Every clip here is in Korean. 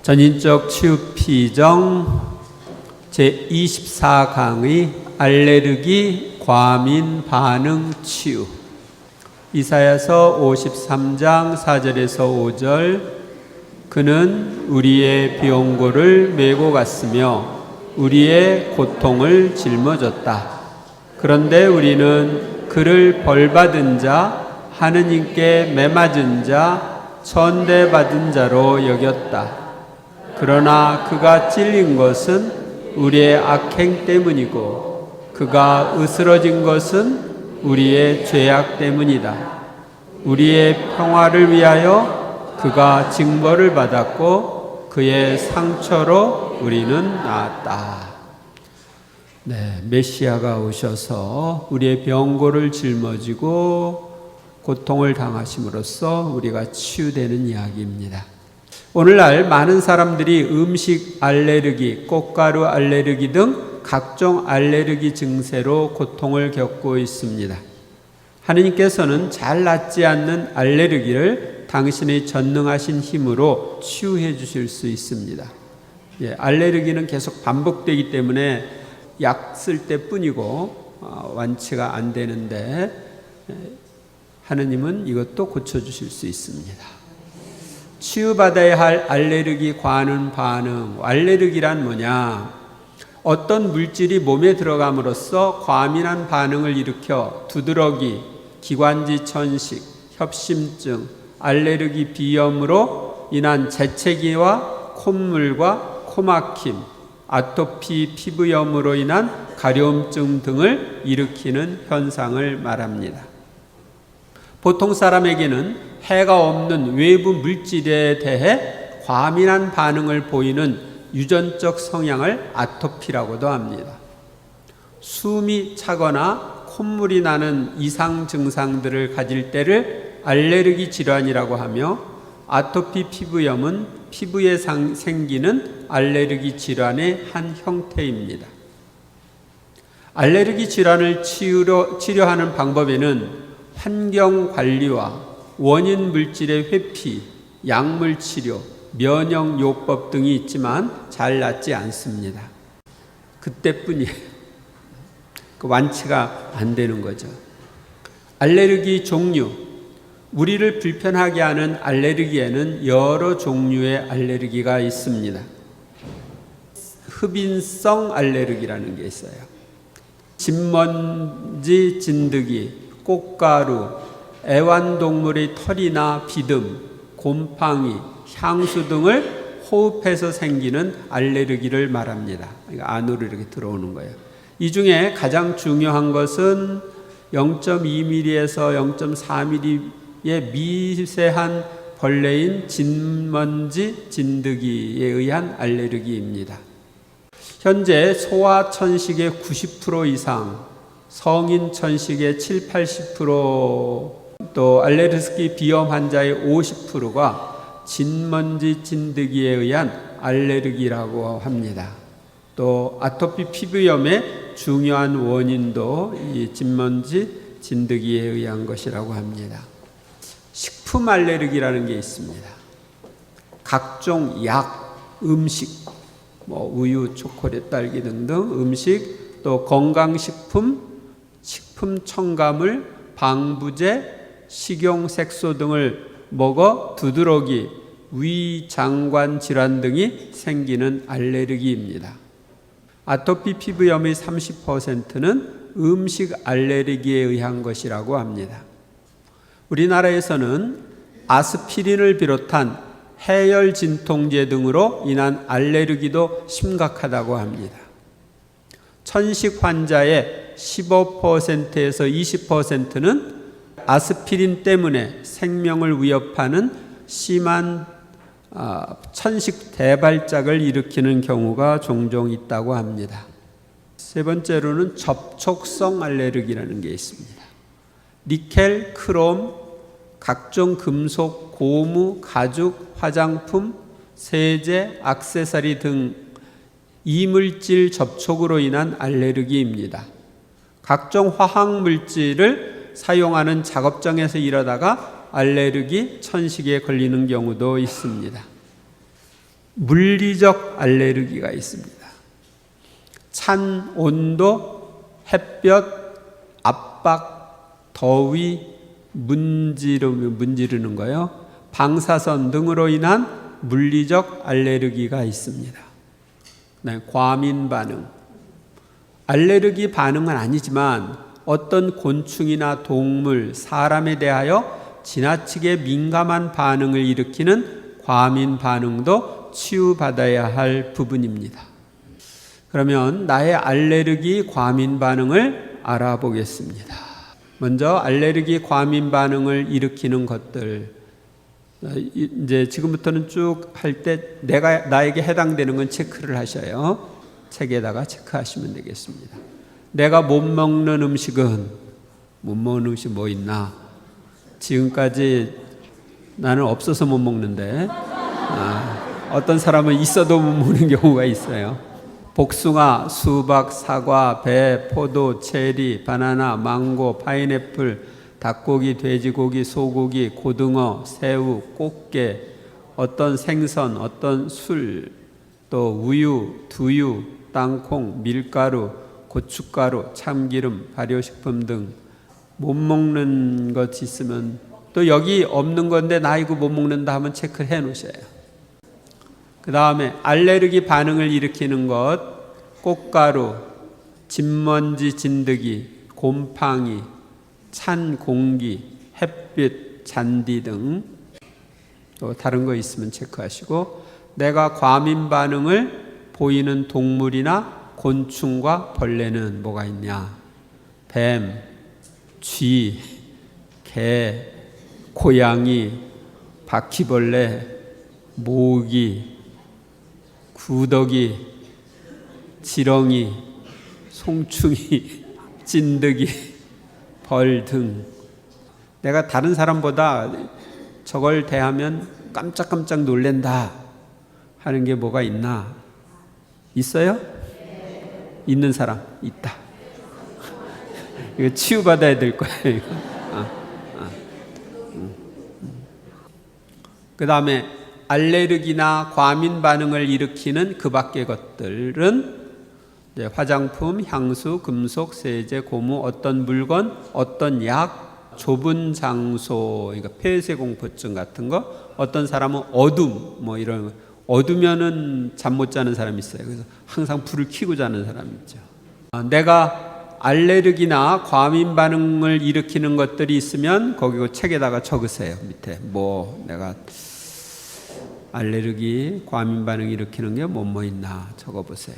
전인적 치유 피정 제24강의 알레르기 과민 반응 치유. 이사야서 53장 4절에서 5절. 그는 우리의 비온고를 메고 갔으며 우리의 고통을 짊어졌다. 그런데 우리는 그를 벌받은 자, 하느님께 매맞은 자, 천대받은 자로 여겼다. 그러나 그가 찔린 것은 우리의 악행 때문이고 그가 으스러진 것은 우리의 죄악 때문이다. 우리의 평화를 위하여 그가 징벌을 받았고 그의 상처로 우리는 나았다. 메시아가 오셔서 우리의 병고를 짊어지고 고통을 당하심으로써 우리가 치유되는 이야기입니다. 오늘날 많은 사람들이 음식 알레르기, 꽃가루 알레르기 등 각종 알레르기 증세로 고통을 겪고 있습니다. 하느님께서는 잘 낫지 않는 알레르기를 당신의 전능하신 힘으로 치유해 주실 수 있습니다. 알레르기는 계속 반복되기 때문에 약 쓸 때뿐이고 완치가 안 되는데 하느님은 이것도 고쳐주실 수 있습니다. 치유받아야 할 알레르기 과민 반응. 알레르기란 뭐냐? 어떤 물질이 몸에 들어감으로써 과민한 반응을 일으켜 두드러기, 기관지 천식, 협심증, 알레르기 비염으로 인한 재채기와 콧물과 코막힘, 아토피 피부염으로 인한 가려움증 등을 일으키는 현상을 말합니다. 보통 사람에게는 해가 없는 외부 물질에 대해 과민한 반응을 보이는 유전적 성향을 아토피라고도 합니다. 숨이 차거나 콧물이 나는 이상 증상들을 가질 때를 알레르기 질환이라고 하며 아토피 피부염은 피부에 생기는 알레르기 질환의 한 형태입니다. 알레르기 질환을 치료하는 방법에는 환경 관리와 원인 물질의 회피, 약물 치료, 면역 요법 등이 있지만 잘 낫지 않습니다. 그때뿐이에요. 완치가 안 되는 거죠. 알레르기 종류. 우리를 불편하게 하는 알레르기에는 여러 종류의 알레르기가 있습니다. 흡인성 알레르기라는 게 있어요. 진먼지, 진드기, 꽃가루, 애완동물의 털이나 비듬, 곰팡이, 향수 등을 호흡해서 생기는 알레르기를 말합니다. 안으로 이렇게 들어오는 거예요. 이 중에 가장 중요한 것은 0.2mm에서 0.4mm의 미세한 벌레인 진먼지, 진드기에 의한 알레르기입니다. 현재 소아 천식의 90% 이상, 성인 천식의 70-80%, 또 알레르기 비염 환자의 50%가 진먼지, 진드기에 의한 알레르기라고 합니다. 또 아토피 피부염의 중요한 원인도 이 진먼지, 진드기에 의한 것이라고 합니다. 식품 알레르기라는 게 있습니다. 각종 약, 음식, 우유, 초콜릿, 딸기 등등 음식, 또 건강식품, 식품 첨가물, 방부제, 식용색소 등을 먹어 두드러기, 위장관 질환 등이 생기는 알레르기입니다. 아토피 피부염의 30%는 음식 알레르기에 의한 것이라고 합니다. 우리나라에서는 아스피린을 비롯한 해열 진통제 등으로 인한 알레르기도 심각하다고 합니다. 천식 환자의 15%에서 20%는 아스피린 때문에 생명을 위협하는 심한 천식 대발작을 일으키는 경우가 종종 있다고 합니다. 세 번째로는 접촉성 알레르기라는 게 있습니다. 니켈, 크롬, 각종 금속, 고무, 가죽, 화장품, 세제, 액세서리 등 이물질 접촉으로 인한 알레르기입니다. 각종 화학물질을 사용하는 작업장에서 일하다가 알레르기, 천식에 걸리는 경우도 있습니다. 물리적 알레르기가 있습니다. 찬 온도, 햇볕, 압박, 더위, 문지르는 거요. 방사선 등으로 인한 물리적 알레르기가 있습니다. 네, 과민 반응. 알레르기 반응은 아니지만 어떤 곤충이나 동물, 사람에 대하여 지나치게 민감한 반응을 일으키는 과민 반응도 치유받아야 할 부분입니다. 그러면 나의 알레르기 과민 반응을 알아보겠습니다. 먼저 알레르기 과민 반응을 일으키는 것들, 이제 지금부터는 쭉 할 때 나에게 해당되는 건 체크를 하셔요. 책에다가 체크하시면 되겠습니다. 내가 못 먹는 음식은, 못 먹는 음식 뭐 있나? 지금까지 나는 없어서 못 먹는데, 어떤 사람은 있어도 못 먹는 경우가 있어요. 복숭아, 수박, 사과, 배, 포도, 체리, 바나나, 망고, 파인애플, 닭고기, 돼지고기, 소고기, 고등어, 새우, 꽃게, 어떤 생선, 어떤 술, 또 우유, 두유, 땅콩, 밀가루, 고춧가루, 참기름, 발효식품 등 못 먹는 것 있으면, 또 여기 없는 건데 나 이거 못 먹는다 하면 체크를 해 놓으셔요. 그 다음에 알레르기 반응을 일으키는 것, 꽃가루, 진먼지 진드기, 곰팡이, 찬 공기, 햇빛, 잔디 등, 또 다른 거 있으면 체크하시고, 내가 과민 반응을 보이는 동물이나 곤충과 벌레는 뭐가 있냐? 뱀, 쥐, 개, 고양이, 바퀴벌레, 모기, 구더기, 지렁이, 송충이, 찐득이, 벌 등. 내가 다른 사람보다 저걸 대하면 깜짝깜짝 놀랜다 하는 게 뭐가 있나? 있어요? 있는 사람 있다. 이거 치유받아야 될 거예요. 그 다음에 알레르기나 과민 반응을 일으키는 그 밖의 것들은 화장품, 향수, 금속, 세제, 고무, 어떤 물건, 어떤 약, 좁은 장소, 그러니까 폐쇄공포증 같은 거, 어떤 사람은 어둠, 뭐 이런 거. 어두면은 잠 못 자는 사람이 있어요. 그래서 항상 불을 켜고 자는 사람이 있죠. 내가 알레르기나 과민 반응을 일으키는 것들이 있으면 거기 책에다가 적으세요. 밑에 뭐 내가 알레르기 과민 반응 일으키는 게 뭐 있나 적어보세요.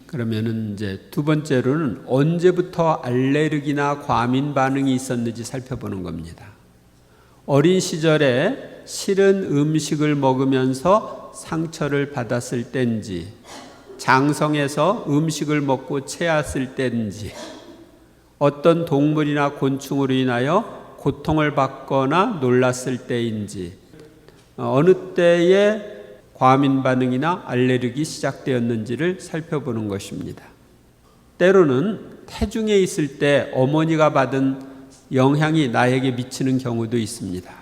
그러면은 이제 두 번째로는 언제부터 알레르기나 과민 반응이 있었는지 살펴보는 겁니다. 어린 시절에 싫은 음식을 먹으면서 상처를 받았을 때인지, 장성에서 음식을 먹고 체했을 때인지, 어떤 동물이나 곤충으로 인하여 고통을 받거나 놀랐을 때인지, 어느 때에 과민 반응이나 알레르기 시작되었는지를 살펴보는 것입니다. 때로는 태중에 있을 때 어머니가 받은 영향이 나에게 미치는 경우도 있습니다.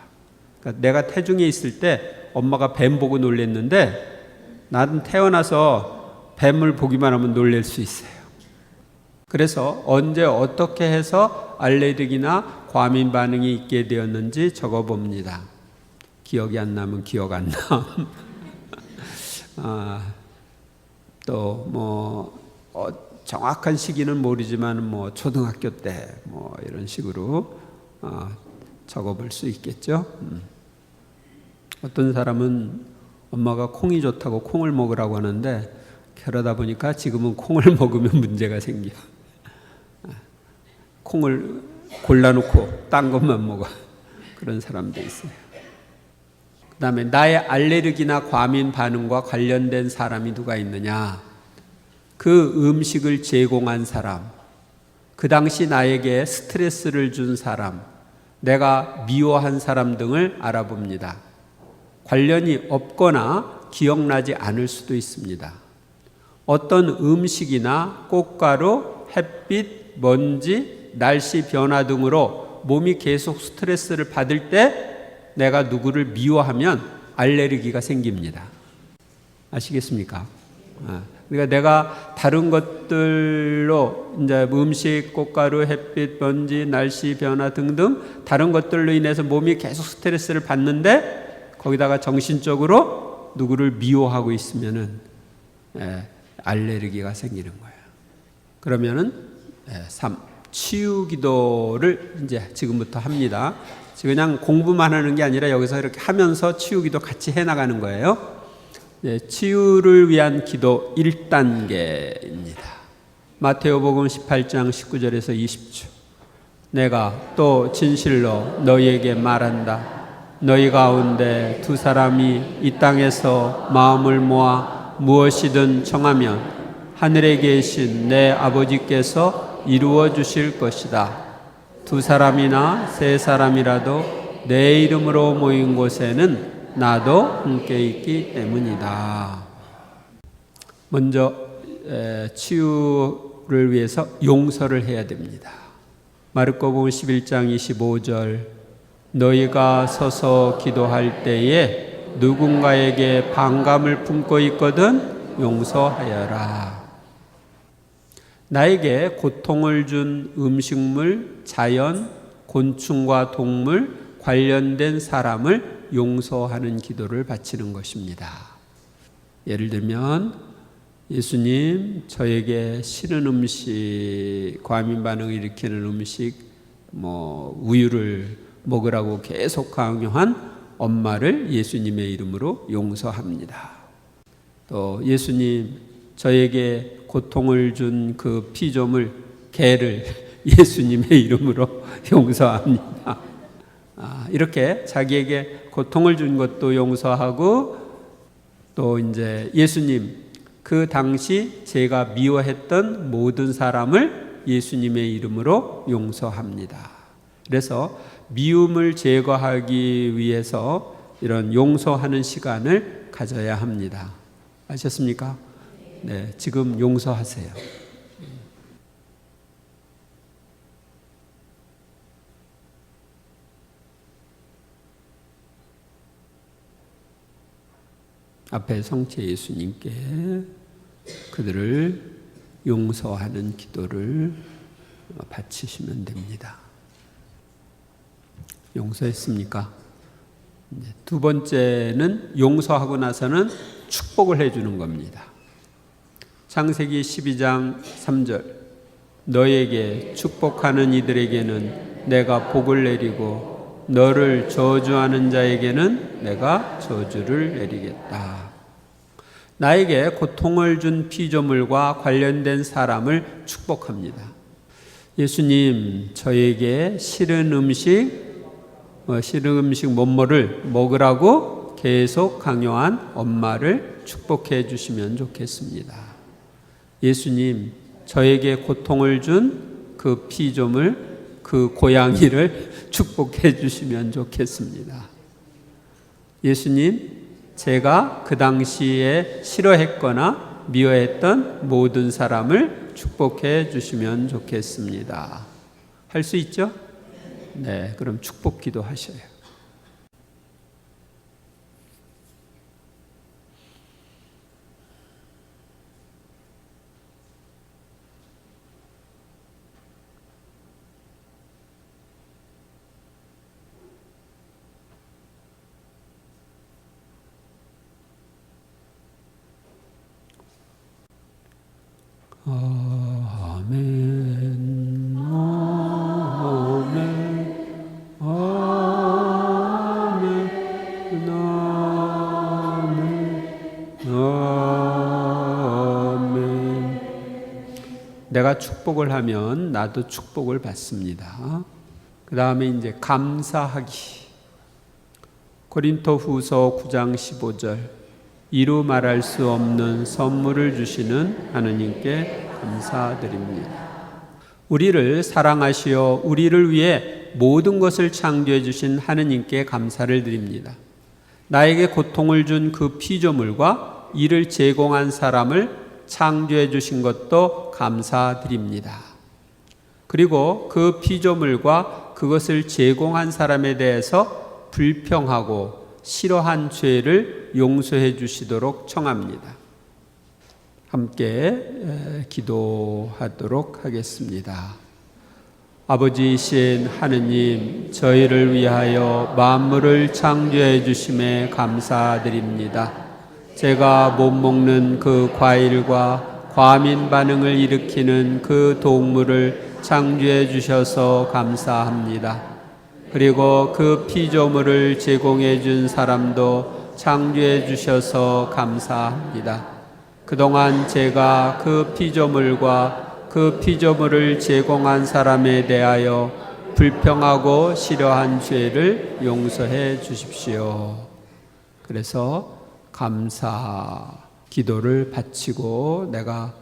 그러니까 내가 태중에 있을 때 엄마가 뱀 보고 놀랬는데 나는 태어나서 뱀을 보기만 하면 놀랄 수 있어요. 그래서 언제 어떻게 해서 알레르기나 과민 반응이 있게 되었는지 적어봅니다. 기억이 안 나면 기억 안 나. 또 뭐 정확한 시기는 모르지만 뭐 초등학교 때 뭐 이런 식으로 적어볼 수 있겠죠. 어떤 사람은 엄마가 콩이 좋다고 콩을 먹으라고 하는데 그러다 보니까 지금은 콩을 먹으면 문제가 생겨. 콩을 골라놓고 딴 것만 먹어. 그런 사람도 있어요. 그 다음에 나의 알레르기나 과민 반응과 관련된 사람이 누가 있느냐? 그 음식을 제공한 사람, 그 당시 나에게 스트레스를 준 사람, 내가 미워한 사람 등을 알아봅니다. 관련이 없거나 기억나지 않을 수도 있습니다. 어떤 음식이나 꽃가루, 햇빛, 먼지, 날씨 변화 등으로 몸이 계속 스트레스를 받을 때 내가 누구를 미워하면 알레르기가 생깁니다. 아시겠습니까? 그러니까 내가 다른 것들로 이제 음식, 꽃가루, 햇빛, 먼지, 날씨 변화 등등 다른 것들로 인해서 몸이 계속 스트레스를 받는데 거기다가 정신적으로 누구를 미워하고 있으면은 알레르기가 생기는 거예요. 그러면은 치유 기도를 이제 지금부터 합니다. 그냥 공부만 하는 게 아니라 여기서 이렇게 하면서 치유 기도 같이 해 나가는 거예요. 치유를 위한 기도 1단계입니다. 마태오복음 18장 19절에서 20절. 내가 또 진실로 너희에게 말한다. 너희 가운데 두 사람이 이 땅에서 마음을 모아 무엇이든 청하면 하늘에 계신 내 아버지께서 이루어 주실 것이다. 두 사람이나 세 사람이라도 내 이름으로 모인 곳에는 나도 함께 있기 때문이다. 먼저 치유를 위해서 용서를 해야 됩니다. 마르코복음 11장 25절. 너희가 서서 기도할 때에 누군가에게 반감을 품고 있거든 용서하여라. 나에게 고통을 준 음식물, 자연, 곤충과 동물, 관련된 사람을 용서하는 기도를 바치는 것입니다. 예를 들면 예수님, 저에게 싫은 음식, 과민 반응을 일으키는 음식, 우유를 먹으라고 계속 강요한 엄마를 예수님의 이름으로 용서합니다. 또 예수님, 저에게 고통을 준 그 피조물, 개를 예수님의 이름으로 용서합니다. 이렇게 자기에게 고통을 준 것도 용서하고, 또 이제 예수님, 그 당시 제가 미워했던 모든 사람을 예수님의 이름으로 용서합니다. 그래서 미움을 제거하기 위해서 이런 용서하는 시간을 가져야 합니다. 아셨습니까? 네, 지금 용서하세요. 앞에 성체 예수님께 그들을 용서하는 기도를 바치시면 됩니다. 용서했습니까? 두 번째는 용서하고 나서는 축복을 해주는 겁니다. 창세기 12장 3절. 너에게 축복하는 이들에게는 내가 복을 내리고 너를 저주하는 자에게는 내가 저주를 내리겠다. 나에게 고통을 준 피조물과 관련된 사람을 축복합니다. 예수님, 저에게 싫은 음식 뭐뭐를 먹으라고 계속 강요한 엄마를 축복해 주시면 좋겠습니다. 예수님, 저에게 고통을 준 그 피조물, 그 고양이를 축복해 주시면 좋겠습니다. 예수님, 제가 그 당시에 싫어했거나 미워했던 모든 사람을 축복해 주시면 좋겠습니다. 할 수 있죠? 네, 그럼 축복 기도 하셔요. 아멘, 아멘, 아멘, 아멘. 내가 축복을 하면 나도 축복을 받습니다. 그 다음에 이제 감사하기. 고린토후서 9장 15절. 이루 말할 수 없는 선물을 주시는 하느님께 감사드립니다. 우리를 사랑하시어 우리를 위해 모든 것을 창조해 주신 하느님께 감사를 드립니다. 나에게 고통을 준 그 피조물과 이를 제공한 사람을 창조해 주신 것도 감사드립니다. 그리고 그 피조물과 그것을 제공한 사람에 대해서 불평하고 싫어한 죄를 용서해 주시도록 청합니다. 함께 기도하도록 하겠습니다. 아버지이신 하느님, 저희를 위하여 만물을 창조해 주심에 감사드립니다. 제가 못 먹는 그 과일과 과민 반응을 일으키는 그 동물을 창조해 주셔서 감사합니다. 그리고 그 피조물을 제공해 준 사람도 창조해 주셔서 감사합니다. 그동안 제가 그 피조물과 그 피조물을 제공한 사람에 대하여 불평하고 싫어한 죄를 용서해 주십시오. 그래서 감사 기도를 바치고 내가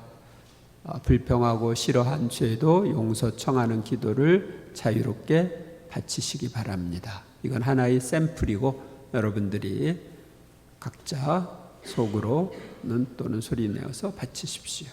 불평하고 싫어한 죄도 용서 청하는 기도를 자유롭게 바치시기 바랍니다. 이건 하나의 샘플이고 여러분들이 각자 속으로는 또는 소리 내어서 바치십시오.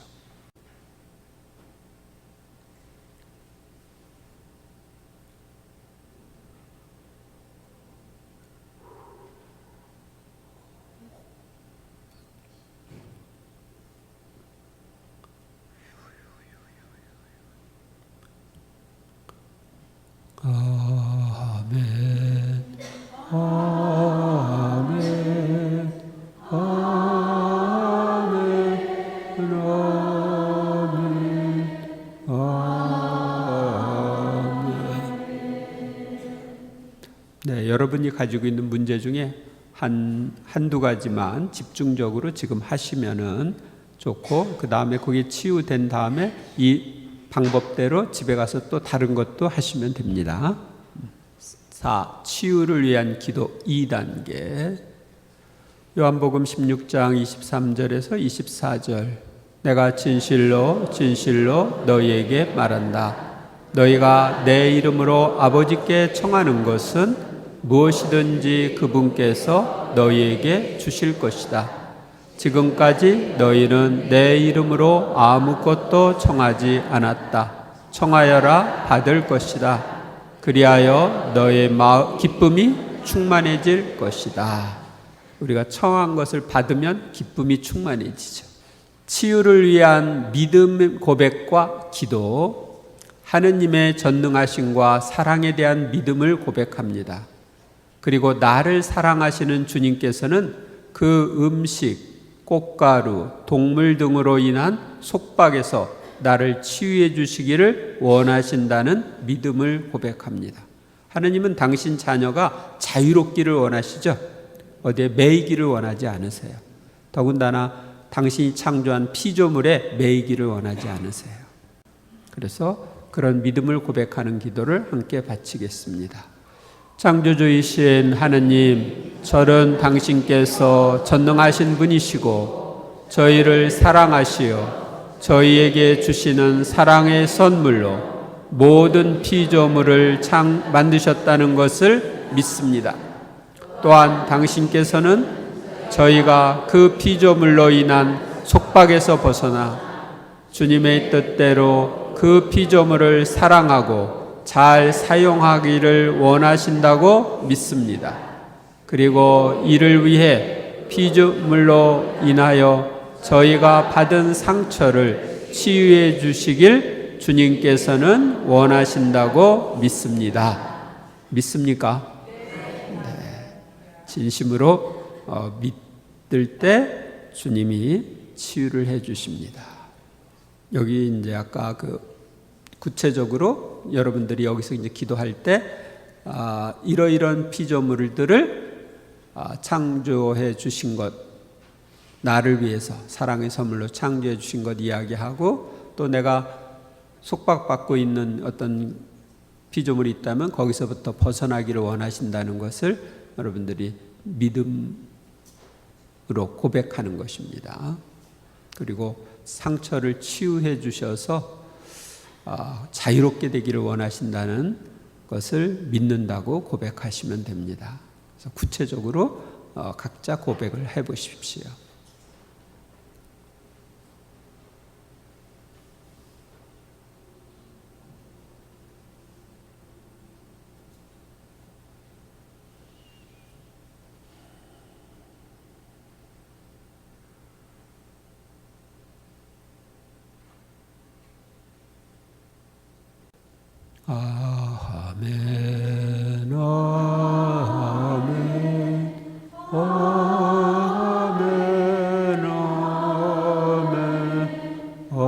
아멘. 아멘. 네, 여러분이 가지고 있는 문제 중에 한두 가지만 집중적으로 지금 하시면은 좋고, 그 다음에 그게 치유된 다음에 이 방법대로 집에 가서 또 다른 것도 하시면 됩니다. 4. 치유를 위한 기도 2단계. 요한복음 16장 23절에서 24절. 내가 진실로 진실로 너희에게 말한다. 너희가 내 이름으로 아버지께 청하는 것은 무엇이든지 그분께서 너희에게 주실 것이다. 지금까지 너희는 내 이름으로 아무것도 청하지 않았다. 청하여라 받을 것이다. 그리하여 너의 기쁨이 충만해질 것이다. 우리가 청한 것을 받으면 기쁨이 충만해지죠. 치유를 위한 믿음 고백과 기도, 하느님의 전능하심과 사랑에 대한 믿음을 고백합니다. 그리고 나를 사랑하시는 주님께서는 그 음식, 꽃가루, 동물 등으로 인한 속박에서 나를 치유해 주시기를 원하신다는 믿음을 고백합니다. 하느님은 당신 자녀가 자유롭기를 원하시죠. 어디에 매이기를 원하지 않으세요. 더군다나 당신이 창조한 피조물에 매이기를 원하지 않으세요. 그래서 그런 믿음을 고백하는 기도를 함께 바치겠습니다. 창조주이신 하느님, 저는 당신께서 전능하신 분이시고 저희를 사랑하시어 저희에게 주시는 사랑의 선물로 모든 피조물을 만드셨다는 것을 믿습니다. 또한 당신께서는 저희가 그 피조물로 인한 속박에서 벗어나 주님의 뜻대로 그 피조물을 사랑하고 잘 사용하기를 원하신다고 믿습니다. 그리고 이를 위해 피조물로 인하여 저희가 받은 상처를 치유해 주시길 주님께서는 원하신다고 믿습니다. 믿습니까? 네. 진심으로 믿을 때 주님이 치유를 해 주십니다. 여기 이제 아까 구체적으로 여러분들이 여기서 이제 기도할 때 이러이러한 피조물들을 창조해 주신 것, 나를 위해서 사랑의 선물로 창조해 주신 것 이야기하고, 또 내가 속박받고 있는 어떤 피조물이 있다면 거기서부터 벗어나기를 원하신다는 것을 여러분들이 믿음으로 고백하는 것입니다. 그리고 상처를 치유해 주셔서 자유롭게 되기를 원하신다는 것을 믿는다고 고백하시면 됩니다. 그래서 구체적으로 각자 고백을 해보십시오. 아멘, 아멘, 아멘, 아멘, 아멘.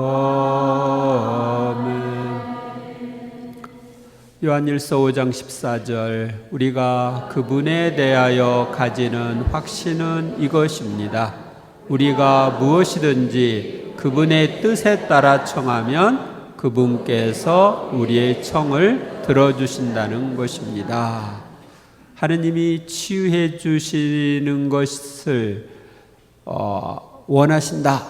요한일서 5장 14절, 우리가 그분에 대하여 가지는 확신은 이것입니다. 우리가 무엇이든지 그분의 뜻에 따라 청하면 그분께서 우리의 청을 들어주신다는 것입니다. 하느님이 치유해 주시는 것을 원하신다.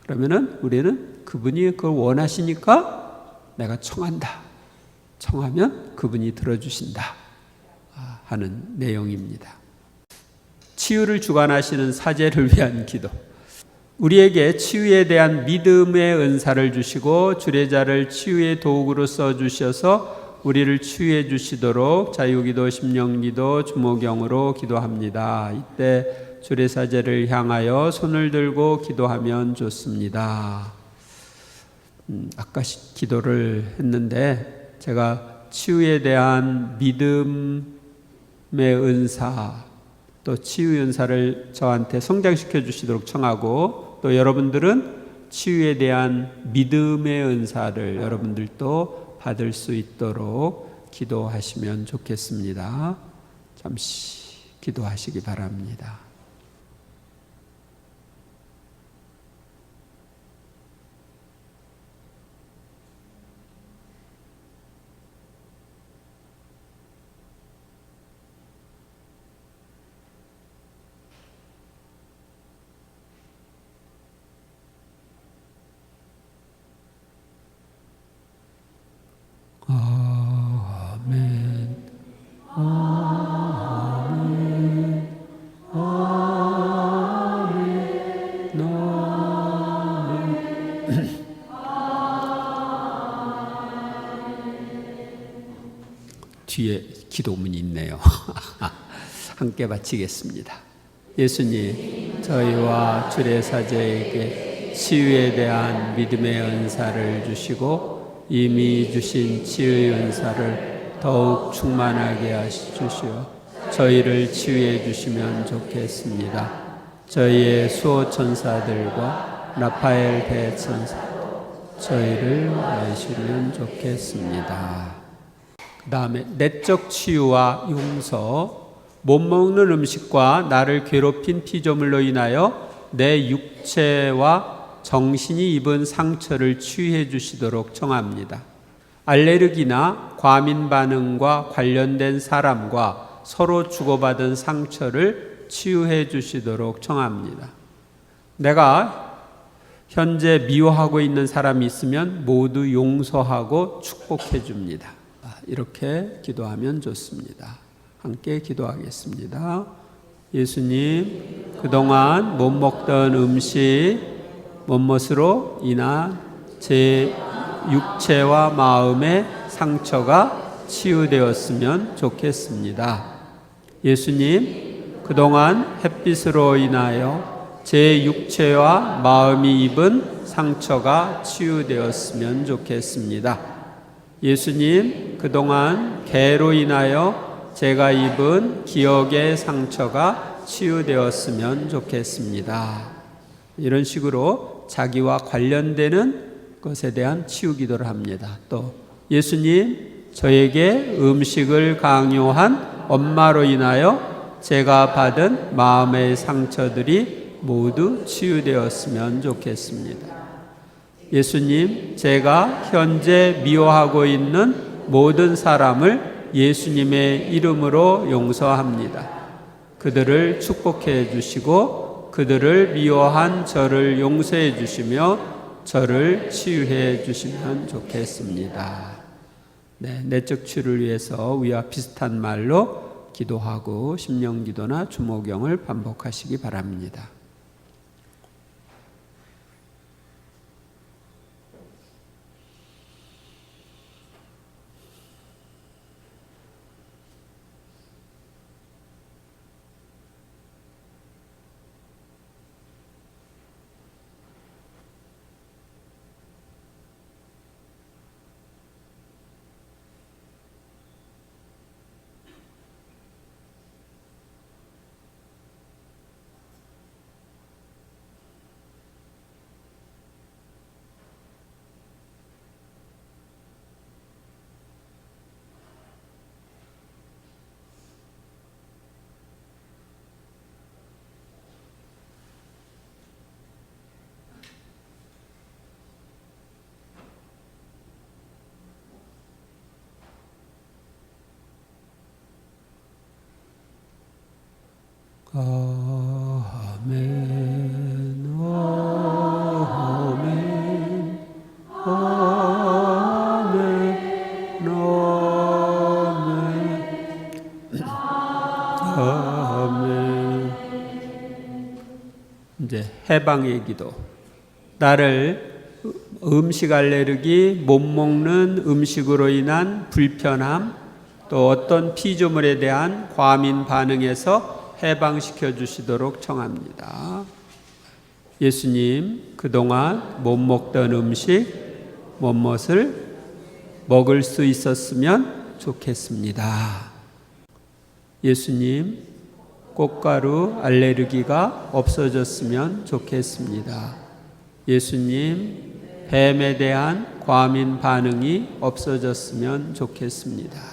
그러면은 우리는 그분이 그걸 원하시니까 내가 청한다. 청하면 그분이 들어주신다 하는 내용입니다. 치유를 주관하시는 사제를 위한 기도. 우리에게 치유에 대한 믿음의 은사를 주시고 주례자를 치유의 도구로 써주셔서 우리를 치유해 주시도록 자유기도, 심령기도, 주모경으로 기도합니다. 이때 주례사제를 향하여 손을 들고 기도하면 좋습니다. 아까 기도를 했는데 제가 치유에 대한 믿음의 은사, 또 치유 은사를 저한테 성장시켜 주시도록 청하고, 또 여러분들은 치유에 대한 믿음의 은사를 여러분들도 받을 수 있도록 기도하시면 좋겠습니다. 잠시 기도하시기 바랍니다. 아멘, 아멘, 아멘, 아멘. 뒤에 기도문이 있네요. 함께 바치겠습니다. 예수님, 저희와 주례사제에게 치유에 대한 믿음의 은사를 주시고 이미 주신 치유의 은사를 더욱 충만하게 하시주시어 저희를 치유해 주시면 좋겠습니다. 저희의 수호 천사들과 라파엘 대천사 저희를 하시면 좋겠습니다. 그 다음에 내적 치유와 용서. 못 먹는 음식과 나를 괴롭힌 피조물로 인하여 내 육체와 정신이 입은 상처를 치유해 주시도록 청합니다. 알레르기나 과민 반응과 관련된 사람과 서로 주고받은 상처를 치유해 주시도록 청합니다. 내가 현재 미워하고 있는 사람이 있으면 모두 용서하고 축복해 줍니다. 이렇게 기도하면 좋습니다. 함께 기도하겠습니다. 예수님, 그동안 못 먹던 음식, 못못으로 인한 제 육체와 마음의 상처가 치유되었으면 좋겠습니다. 예수님, 그동안 햇빛으로 인하여 제 육체와 마음이 입은 상처가 치유되었으면 좋겠습니다. 예수님, 그동안 개로 인하여 제가 입은 기억의 상처가 치유되었으면 좋겠습니다. 이런 식으로 자기와 관련되는 것에 대한 치유 기도를 합니다. 또 예수님, 저에게 음식을 강요한 엄마로 인하여 제가 받은 마음의 상처들이 모두 치유되었으면 좋겠습니다. 예수님, 제가 현재 미워하고 있는 모든 사람을 예수님의 이름으로 용서합니다. 그들을 축복해 주시고 그들을 미워한 저를 용서해 주시며 저를 치유해 주시면 좋겠습니다. 네, 내적 치유를 위해서 위와 비슷한 말로 기도하고 심령기도나 주모경을 반복하시기 바랍니다. 아멘, 아멘, 아멘, 아멘. 이제 해방의 기도. 나를 음식 알레르기, 못 먹는 음식으로 인한 불편함, 또 어떤 피조물에 대한 과민 반응에서 해방시켜 주시도록 청합니다. 예수님, 그동안 못 먹던 음식, 무엇을 먹을 수 있었으면 좋겠습니다. 예수님, 꽃가루 알레르기가 없어졌으면 좋겠습니다. 예수님, 뱀에 대한 과민 반응이 없어졌으면 좋겠습니다.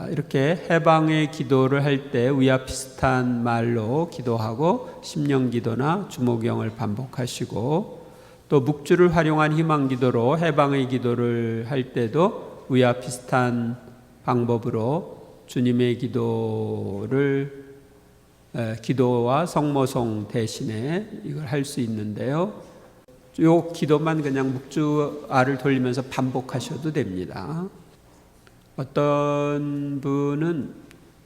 이렇게 해방의 기도를 할 때 위와 비슷한 말로 기도하고 심령기도나 주목영을 반복하시고, 또 묵주를 활용한 희망기도로 해방의 기도를 할 때도 위와 비슷한 방법으로 주님의 기도와 성모송 대신에 이걸 할 수 있는데요. 이 기도만 그냥 묵주알을 돌리면서 반복하셔도 됩니다. 어떤 분은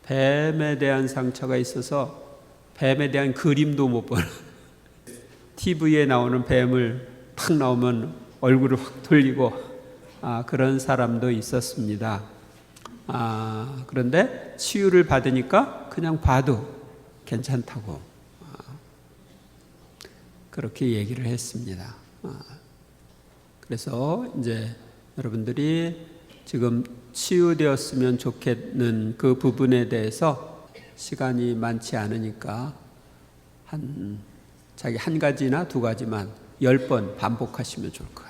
뱀에 대한 상처가 있어서 뱀에 대한 그림도 못 보는, TV에 나오는 뱀을 탁 나오면 얼굴을 확 돌리고 그런 사람도 있었습니다. 그런데 치유를 받으니까 그냥 봐도 괜찮다고 그렇게 얘기를 했습니다. 그래서 이제 여러분들이 지금 치유되었으면 좋겠는 그 부분에 대해서 시간이 많지 않으니까 자기 한 가지나 두 가지만 10번 반복하시면 좋을 것 같아요.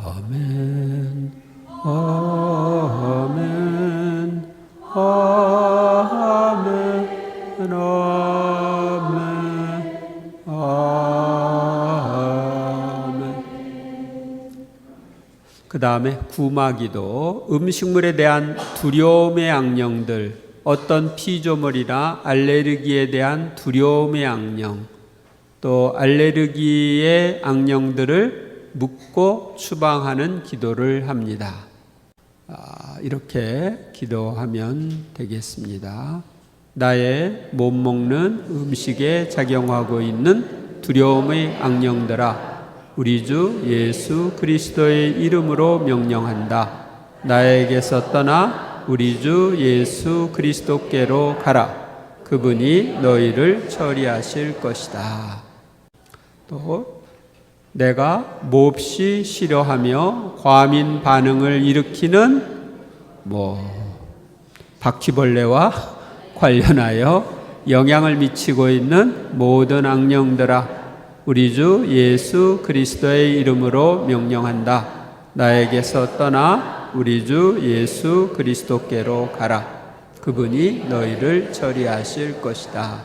아멘, 아멘, 아멘, 아멘, 아멘. 그 다음에 구마기도, 음식물에 대한 두려움의 악령들, 어떤 피조물이나 알레르기에 대한 두려움의 악령, 또 알레르기의 악령들을 묻고 추방하는 기도를 합니다. 이렇게 기도하면 되겠습니다. 나의 못 먹는 음식에 작용하고 있는 두려움의 악령들아, 우리 주 예수 그리스도의 이름으로 명령한다. 나에게서 떠나 우리 주 예수 그리스도께로 가라. 그분이 너희를 처리하실 것이다. 또 내가 몹시 싫어하며 과민 반응을 일으키는 바퀴벌레와 관련하여 영향을 미치고 있는 모든 악령들아, 우리 주 예수 그리스도의 이름으로 명령한다. 나에게서 떠나 우리 주 예수 그리스도께로 가라. 그분이 너희를 처리하실 것이다.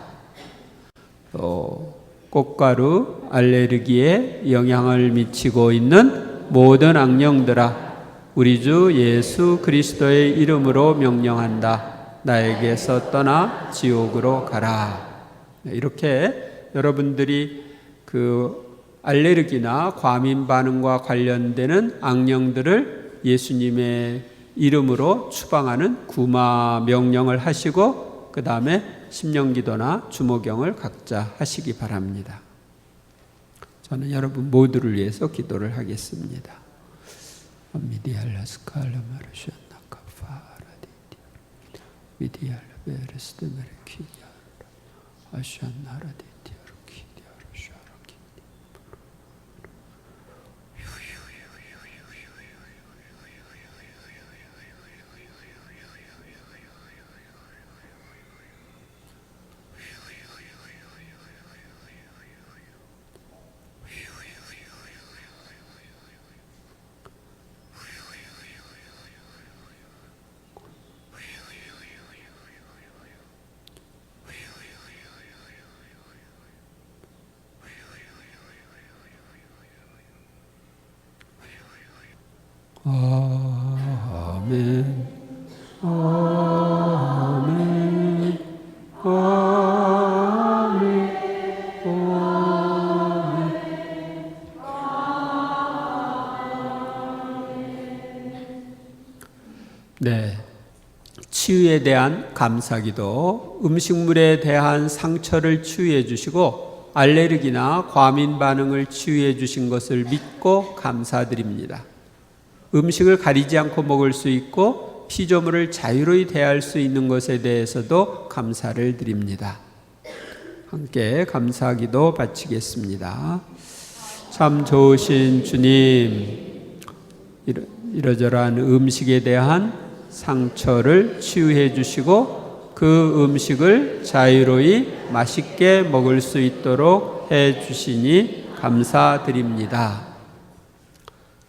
또 꽃가루 알레르기에 영향을 미치고 있는 모든 악령들아, 우리 주 예수 그리스도의 이름으로 명령한다. 나에게서 떠나 지옥으로 가라. 이렇게 여러분들이 그 알레르기나 과민 반응과 관련되는 악령들을 예수님의 이름으로 추방하는 구마 명령을 하시고, 그 다음에 심령기도나 주목영을 각자 하시기 바랍니다. 저는 여러분 모두를 위해서 기도를 하겠습니다. 아멘. 아멘. 아멘. 네. 치유에 대한 감사기도, 음식물에 대한 상처를 치유해 주시고 알레르기나 과민 반응을 치유해 주신 것을 믿고 감사드립니다. 음식을 가리지 않고 먹을 수 있고 피조물을 자유로이 대할 수 있는 것에 대해서도 감사를 드립니다. 함께 감사기도 바치겠습니다. 참 좋으신 주님, 이러저러한 음식에 대한 상처를 치유해 주시고 그 음식을 자유로이 맛있게 먹을 수 있도록 해 주시니 감사드립니다.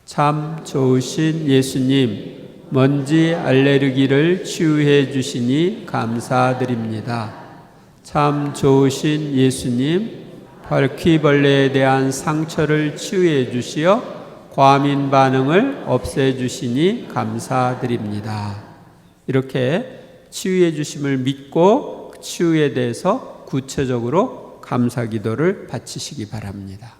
참 좋으신 예수님, 먼지 알레르기를 치유해 주시니 감사드립니다. 참 좋으신 예수님, 바퀴벌레에 대한 상처를 치유해 주시어 과민 반응을 없애 주시니 감사드립니다. 이렇게 치유해 주심을 믿고 치유에 대해서 구체적으로 감사 기도를 바치시기 바랍니다.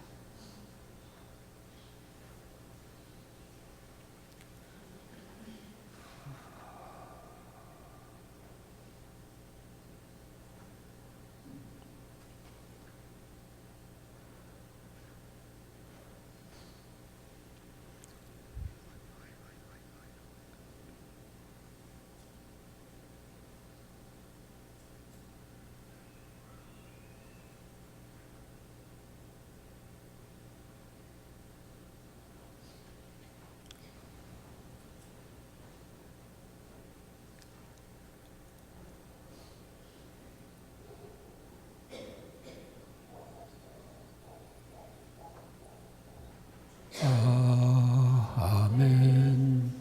아멘.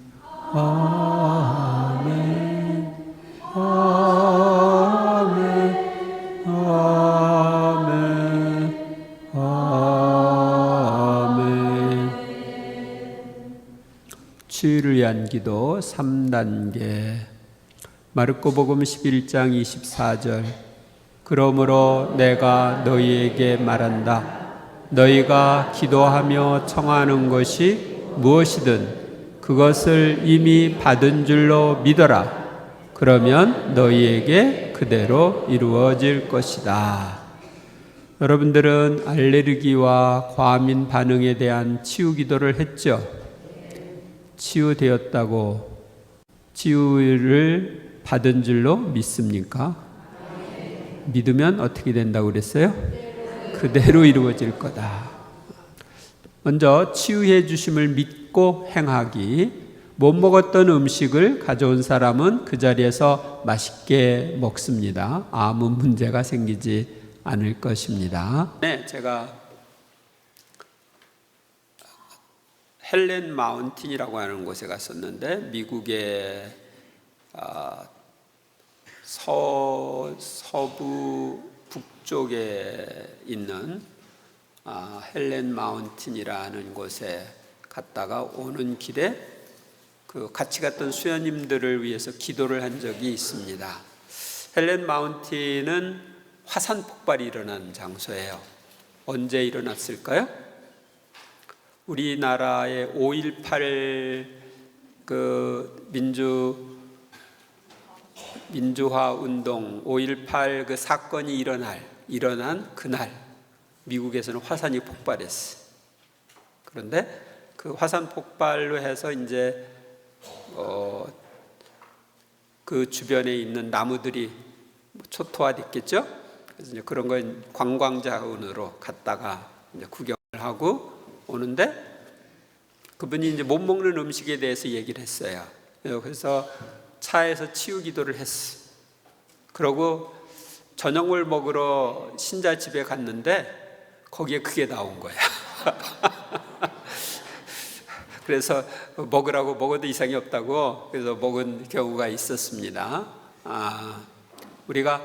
아멘. 아멘. 아멘. 아멘. 치유를 위한 기도 3단계. 마르코복음 11장 24절. 그러므로 내가 너희에게 말한다. 너희가 기도하며 청하는 것이 무엇이든 그것을 이미 받은 줄로 믿어라. 그러면 너희에게 그대로 이루어질 것이다. 여러분들은 알레르기와 과민 반응에 대한 치유 기도를 했죠? 치유되었다고 치유를 받은 줄로 믿습니까? 믿으면 어떻게 된다고 그랬어요? 그대로 이루어질 거다. 먼저 치유해 주심을 믿고 행하기. 못 먹었던 음식을 가져온 사람은 그 자리에서 맛있게 먹습니다. 아무 문제가 생기지 않을 것입니다. 네, 제가 헬렌 마운틴이라고 하는 곳에 갔었는데 미국의 서부 북쪽에 있는 헬렌 마운틴이라는 곳에 갔다가 오는 길에 그 같이 갔던 수녀님들을 위해서 기도를 한 적이 있습니다. 헬렌 마운틴은 화산 폭발이 일어난 장소예요. 언제 일어났을까요? 우리나라의 5.18 그 민주화 운동, 5.18 그 사건이 일어난 그날, 미국에서는 화산이 폭발했어요. 그런데 그 화산 폭발로 해서 이제 그 주변에 있는 나무들이 초토화됐겠죠. 그래서 이제 그런 거 관광 자원으로 갔다가 이제 구경을 하고 오는데 그분이 이제 못 먹는 음식에 대해서 얘기를 했어요. 그래서 차에서 치유 기도를 했어. 그러고 저녁을 먹으러 신자 집에 갔는데 거기에 그게 나온 거야. 그래서 먹으라고 먹어도 이상이 없다고 그래서 먹은 경우가 있었습니다. 우리가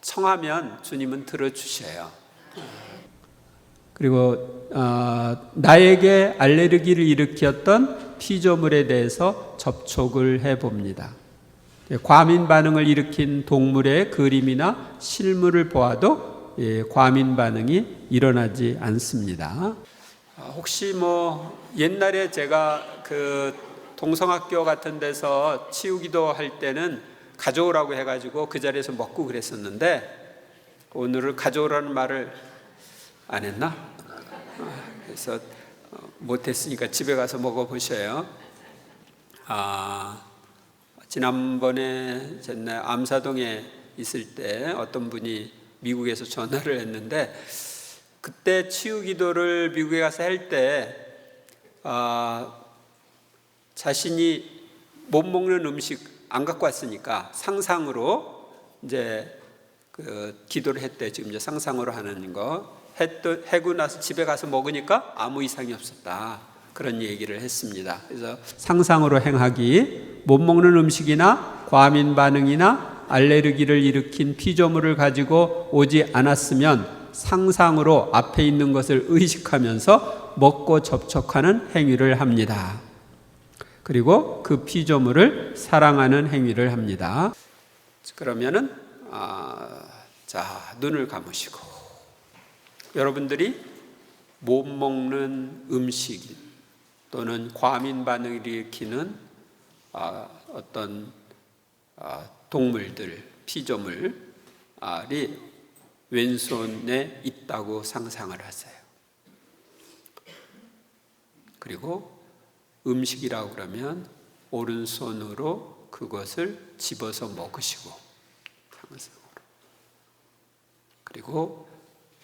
청하면 주님은 들어주셔요. 그리고 나에게 알레르기를 일으켰던 피조물에 대해서 접촉을 해봅니다. 과민 반응을 일으킨 동물의 그림이나 실물을 보아도 과민 반응이 일어나지 않습니다. 혹시 옛날에 제가 그 동성학교 같은 데서 치유기도 할 때는 가져오라고 해가지고 그 자리에서 먹고 그랬었는데 오늘은 가져오라는 말을 안 했나? 그래서 못했으니까 집에 가서 먹어보셔요. 지난번에 옛날 암사동에 있을 때 어떤 분이 미국에서 전화를 했는데 그때 치유기도를 미국에 가서 할 때 자신이 못 먹는 음식 안 갖고 왔으니까 상상으로 이제 그 기도를 했대. 지금 이제 상상으로 하는 거 해고 나서 집에 가서 먹으니까 아무 이상이 없었다. 그런 얘기를 했습니다. 그래서 상상으로 행하기, 못 먹는 음식이나 과민 반응이나 알레르기를 일으킨 피조물을 가지고 오지 않았으면 상상으로 앞에 있는 것을 의식하면서 먹고 접촉하는 행위를 합니다. 그리고 그 피조물을 사랑하는 행위를 합니다. 그러면은 자, 눈을 감으시고 여러분들이 못 먹는 음식 또는 과민 반응을 일으키는 어떤 동물들, 피조물이 왼손에 있다고 상상을 하세요. 그리고 음식이라고 그러면 오른손으로 그것을 집어서 먹으시고 상상으로. 그리고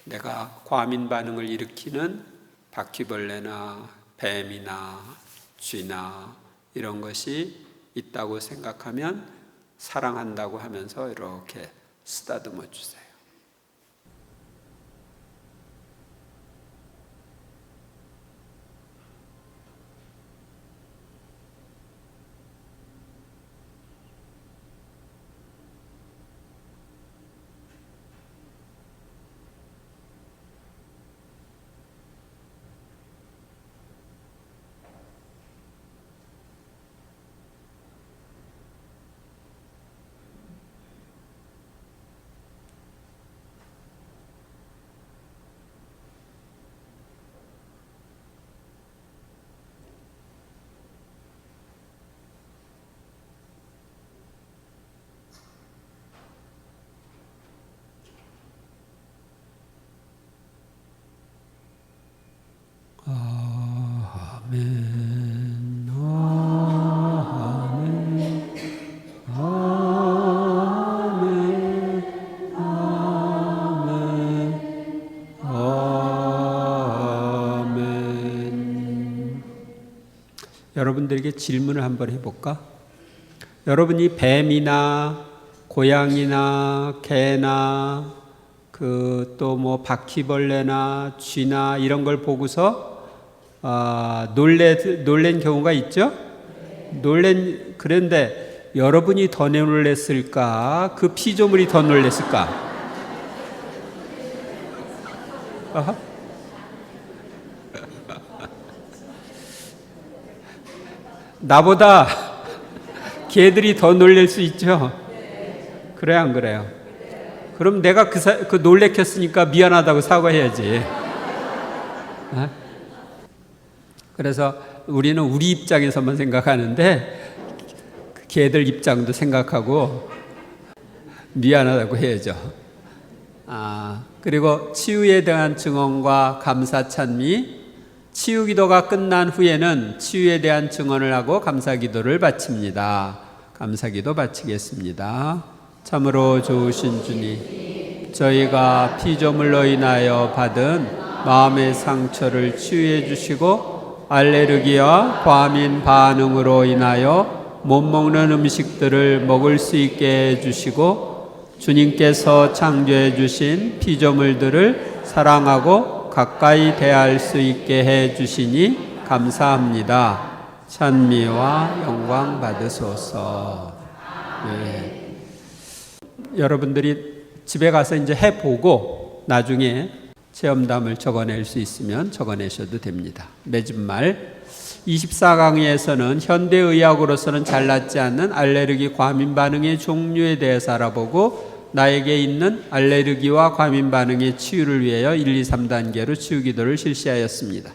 내가 과민 반응을 일으키는 바퀴벌레나 뱀이나 쥐나 이런 것이 있다고 생각하면 사랑한다고 하면서 이렇게 쓰다듬어 주세요. 아멘, 아멘, 아멘, 아멘, 아멘. 여러분들에게 질문을 한번 해볼까? 여러분이 뱀이나 고양이나 개나 또 바퀴벌레나 쥐나 이런 걸 보고서 놀란 경우가 있죠? 그런데 여러분이 더 놀랐을까? 그 피조물이 더 놀랐을까? 나보다 개들이 더 놀랄 수 있죠? 그래요, 안 그래요? 그럼 내가 그 놀래켰으니까 미안하다고 사과해야지. 그래서 우리는 우리 입장에서만 생각하는데 걔들 입장도 생각하고 미안하다고 해야죠. 그리고 치유에 대한 증언과 감사 찬미, 치유 기도가 끝난 후에는 치유에 대한 증언을 하고 감사 기도를 바칩니다. 감사 기도 바치겠습니다. 참으로 좋으신 주님, 저희가 피조물로 인하여 받은 마음의 상처를 치유해 주시고 알레르기와 과민 반응으로 인하여 못 먹는 음식들을 먹을 수 있게 해주시고 주님께서 창조해 주신 피조물들을 사랑하고 가까이 대할 수 있게 해주시니 감사합니다. 찬미와 영광 받으소서. 네. 여러분들이 집에 가서 이제 해보고 나중에 체험담을 적어낼 수 있으면 적어내셔도 됩니다. 매주 말 24강의에서는 현대의학으로서는 잘낫지 않는 알레르기 과민 반응의 종류에 대해서 알아보고 나에게 있는 알레르기와 과민 반응의 치유를 위하여 1, 2, 3단계로 치유 기도를 실시하였습니다.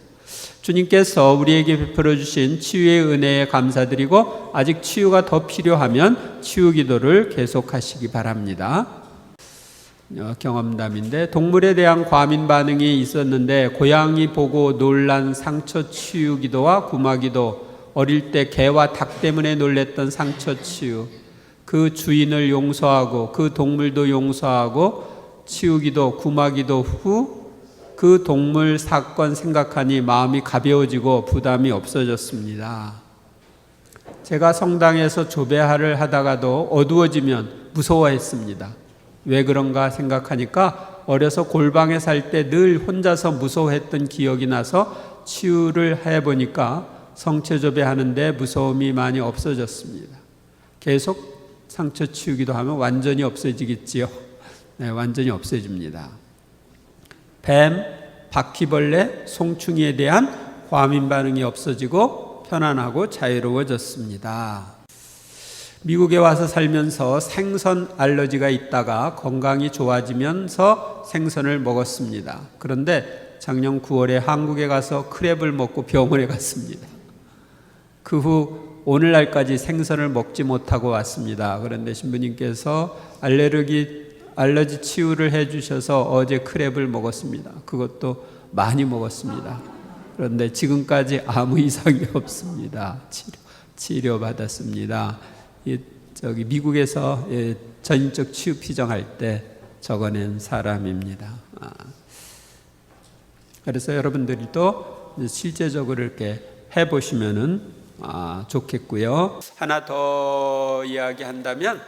주님께서 우리에게 베풀어 주신 치유의 은혜에 감사드리고 아직 치유가 더 필요하면 치유 기도를 계속하시기 바랍니다. 경험담인데 동물에 대한 과민 반응이 있었는데 고양이 보고 놀란 상처 치유 기도와 구마 기도, 어릴 때 개와 닭 때문에 놀랬던 상처 치유, 그 주인을 용서하고 그 동물도 용서하고 치유 기도, 구마 기도 후 그 동물 사건 생각하니 마음이 가벼워지고 부담이 없어졌습니다. 제가 성당에서 조배하를 하다가도 어두워지면 무서워했습니다. 왜 그런가 생각하니까 어려서 골방에 살 때 늘 혼자서 무서워했던 기억이 나서 치유를 해보니까 성체조배 하는데 무서움이 많이 없어졌습니다. 계속 상처 치유기도 하면 완전히 없어지겠지요. 네, 완전히 없어집니다. 뱀, 바퀴벌레, 송충이에 대한 과민 반응이 없어지고 편안하고 자유로워졌습니다. 미국에 와서 살면서 생선 알러지가 있다가 건강이 좋아지면서 생선을 먹었습니다. 그런데 작년 9월에 한국에 가서 크랩을 먹고 병원에 갔습니다. 그 후 오늘날까지 생선을 먹지 못하고 왔습니다. 그런데 신부님께서 알러지 치유를 해주셔서 어제 크랩을 먹었습니다. 그것도 많이 먹었습니다. 그런데 지금까지 아무 이상이 없습니다. 치료받았습니다. 미국에서 전인적 치유 피정할 때 적어낸 사람입니다. 그래서 여러분들도 실제적으로 이렇게 해보시면은 좋겠고요. 하나 더 이야기한다면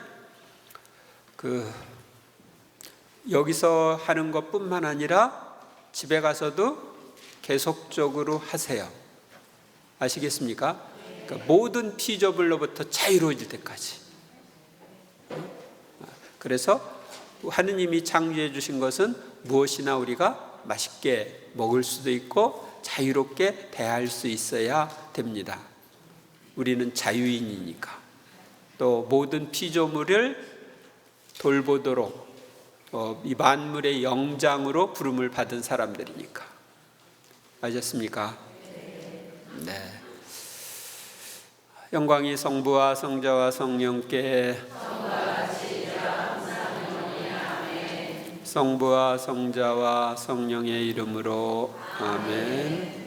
여기서 하는 것뿐만 아니라 집에 가서도 계속적으로 하세요. 아시겠습니까? 그러니까 모든 피조물로부터 자유로워질 때까지. 그래서 하느님이 창조해 주신 것은 무엇이나 우리가 맛있게 먹을 수도 있고 자유롭게 대할 수 있어야 됩니다. 우리는 자유인이니까. 또 모든 피조물을 돌보도록 이 만물의 영장으로 부름을 받은 사람들이니까. 아셨습니까? 네. 영광이 성부와 성자와 성령께, 성부와 성자와 성령의 이름으로 아멘.